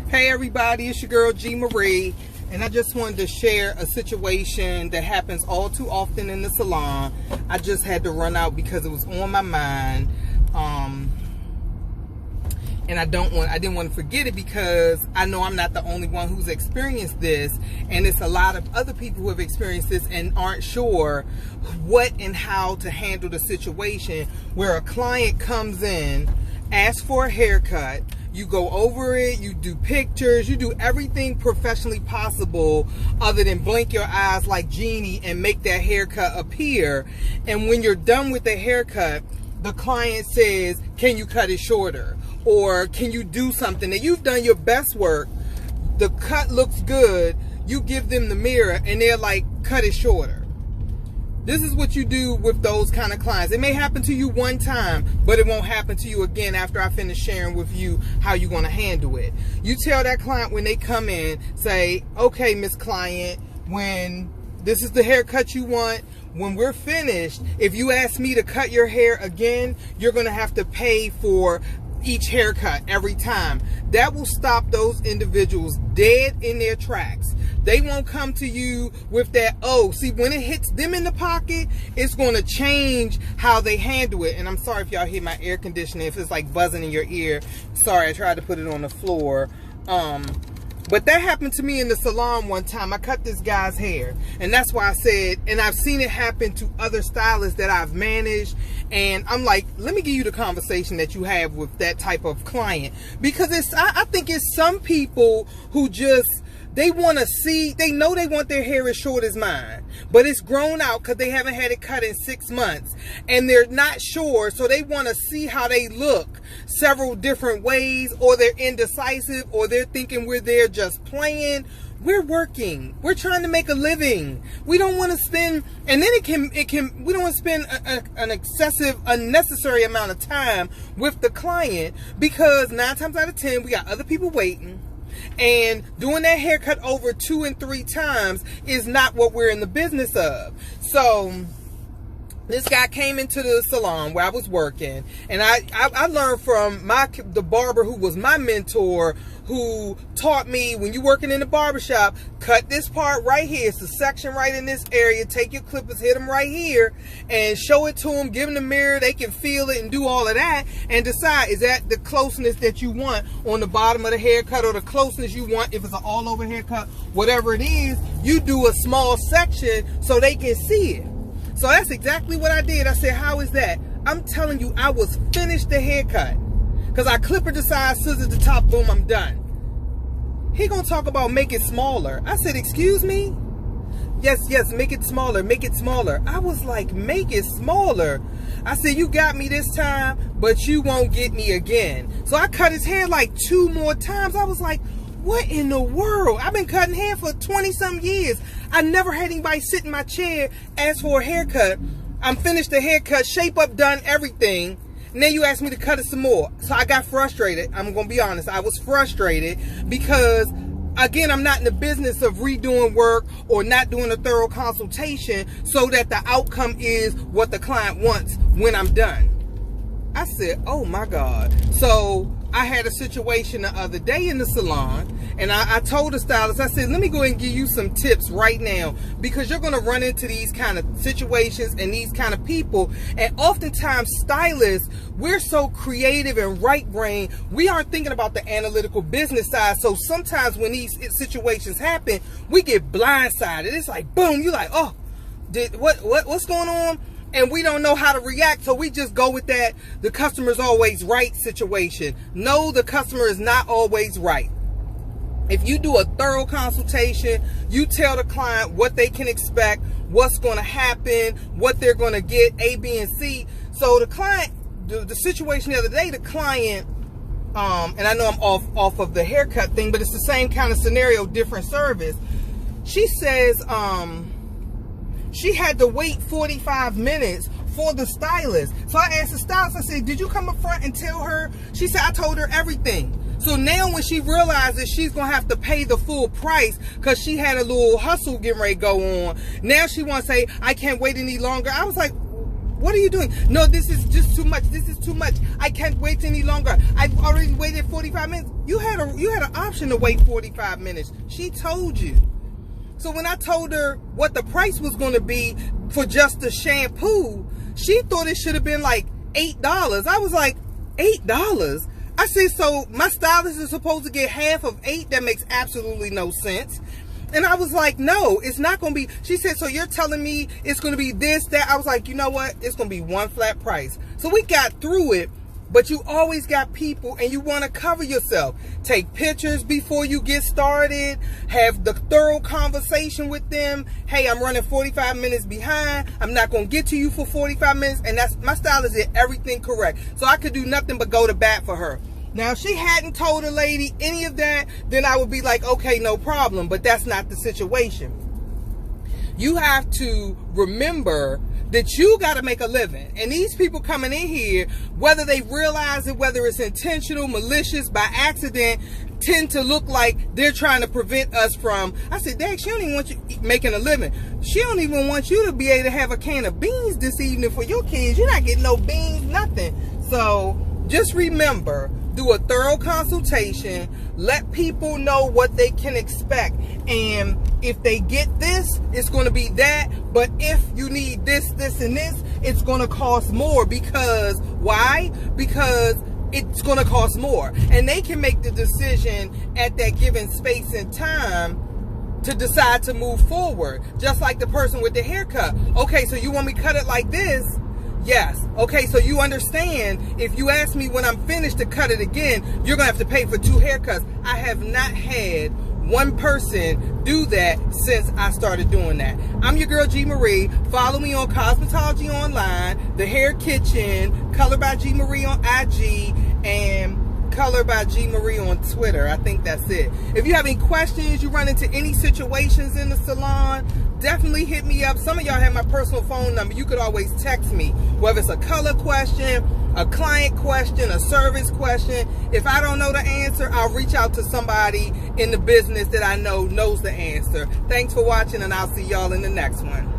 Hey everybody, it's your girl G Marie, and I just wanted to share a situation that happens all too often in the salon. I just had to run out because it was on my mind, and I didn't want to forget it because I know I'm not the only one who's experienced this, and it's a lot of other people who have experienced this and aren't sure what and how to handle the situation where a client comes in, asks for a haircut. You go over it, you do pictures, you do everything professionally possible other than blink your eyes like Genie and make that haircut appear. And when you're done with the haircut, the client says, can you cut it shorter? Or can you do something? And you've done your best work. The cut looks good. You give them the mirror and they're like, cut it shorter. This is what you do with those kind of clients. It may happen to you one time, but it won't happen to you again after I finish sharing with you how you're going to handle it. You tell that client when they come in, say, okay, Miss Client, when this is the haircut you want, when we're finished, if you ask me to cut your hair again, you're going to have to pay for each haircut every time. That will stop those individuals dead in their tracks. They won't come to you with that, oh, see, when it hits them in the pocket, it's going to change how they handle it. And I'm sorry if y'all hear my air conditioning, if it's like buzzing in your ear. Sorry, I tried to put it on the floor. But that happened to me in the salon one time. I cut this guy's hair. And that's why I said, and I've seen it happen to other stylists that I've managed. And I'm like, let me give you the conversation that you have with that type of client. Because I think it's some people who just, they want to see, they know they want their hair as short as mine, but it's grown out because they haven't had it cut in 6 months and they're not sure. So they want to see how they look several different ways, or they're indecisive, or they're thinking we're there just playing. We're working. We're trying to make a living. We don't want to spend, and then we don't want to spend an excessive, unnecessary amount of time with the client, because 9 times out of 10, we got other people waiting. And doing that haircut over 2 and 3 times is not what we're in the business of. So this guy came into the salon where I was working, and I learned from the barber who was my mentor, who taught me, when you're working in the barbershop, cut this part right here. It's a section right in this area. Take your clippers, hit them right here, and show it to them. Give them the mirror. They can feel it and do all of that, and decide, is that the closeness that you want on the bottom of the haircut, or the closeness you want if it's an all-over haircut, whatever it is. You do a small section so they can see it. So that's exactly what I did. I said, how is that? I'm telling you, I was finished the haircut. Because I clippered the side, scissored the top, boom, I'm done. He gonna talk about make it smaller. I said, excuse me? Yes, make it smaller, make it smaller. I was like, make it smaller? I said, you got me this time, but you won't get me again. So I cut his hair like 2 more times. I was like, what in the world? I've been cutting hair for 20-some years. I never had anybody sit in my chair, ask for a haircut. I'm finished the haircut, shape up, done everything. And then you asked me to cut it some more. So I got frustrated. I'm going to be honest. I was frustrated because, again, I'm not in the business of redoing work or not doing a thorough consultation so that the outcome is what the client wants when I'm done. I said, oh my God. So I had a situation the other day in the salon, and I told the stylist, I said, let me go ahead and give you some tips right now, because you're going to run into these kind of situations and these kind of people. And oftentimes stylists, we're so creative and right brain, we aren't thinking about the analytical business side. So sometimes when these situations happen, we get blindsided. It's like, boom, you're like, oh, what's going on? And we don't know how to react, so we just go with that the customer's always right situation. No, the customer is not always right. If you do a thorough consultation, you tell the client what they can expect, what's going to happen, what they're going to get, A, B, and C. So the client, the situation the other day, the client, and I know I'm off of the haircut thing, but it's the same kind of scenario, different service. She says, she had to wait 45 minutes for the stylist. So I asked the stylist, I said, did you come up front and tell her? She said, I told her everything. So now when she realizes she's going to have to pay the full price because she had a little hustle getting ready to go on, now she wants to say, I can't wait any longer. I was like, What are you doing? No, this is just too much. This is too much. I can't wait any longer. I've already waited 45 minutes. You had an option to wait 45 minutes. She told you. So when I told her what the price was going to be for just the shampoo, she thought it should have been like $8. I was like, $8? I said, so my stylist is supposed to get half of $8? That makes absolutely no sense. And I was like, no, it's not going to be. She said, so you're telling me it's going to be this, that? I was like, you know what? It's going to be one flat price. So we got through it. But you always got people, and you want to cover yourself. Take pictures before you get started. Have the thorough conversation with them. Hey, I'm running 45 minutes behind. I'm not going to get to you for 45 minutes. And that's my stylist did everything correct. So I could do nothing but go to bat for her. Now, if she hadn't told a lady any of that, then I would be like, okay, no problem. But that's not the situation. You have to remember that you got to make a living. And these people coming in here, whether they realize it, whether it's intentional, malicious, by accident, tend to look like they're trying to prevent us from. I said, Dag, she don't even want you making a living. She don't even want you to be able to have a can of beans this evening for your kids. You're not getting no beans, nothing. So just remember, do a thorough consultation. Let people know what they can expect. And if they get this, it's going to be that. But if you need this, this, and this, it's going to cost more. Because, why? Because it's going to cost more. And they can make the decision at that given space and time to decide to move forward. Just like the person with the haircut. Okay, so you want me to cut it like this? Yes. Okay, so you understand, if you ask me when I'm finished to cut it again, you're going to have to pay for 2 haircuts. I have not had one person do that since I started doing that. I'm your girl, G Marie. Follow me on Cosmetology Online, The Hair Kitchen, Color by G Marie on IG, and Color by G Marie on Twitter. I think that's it. If you have any questions, you run into any situations in the salon, definitely hit me up. Some of y'all have my personal phone number. You could always text me, whether it's a color question, a client question, a service question. If I don't know the answer, I'll reach out to somebody in the business that I know knows the answer. Thanks for watching, and I'll see y'all in the next one.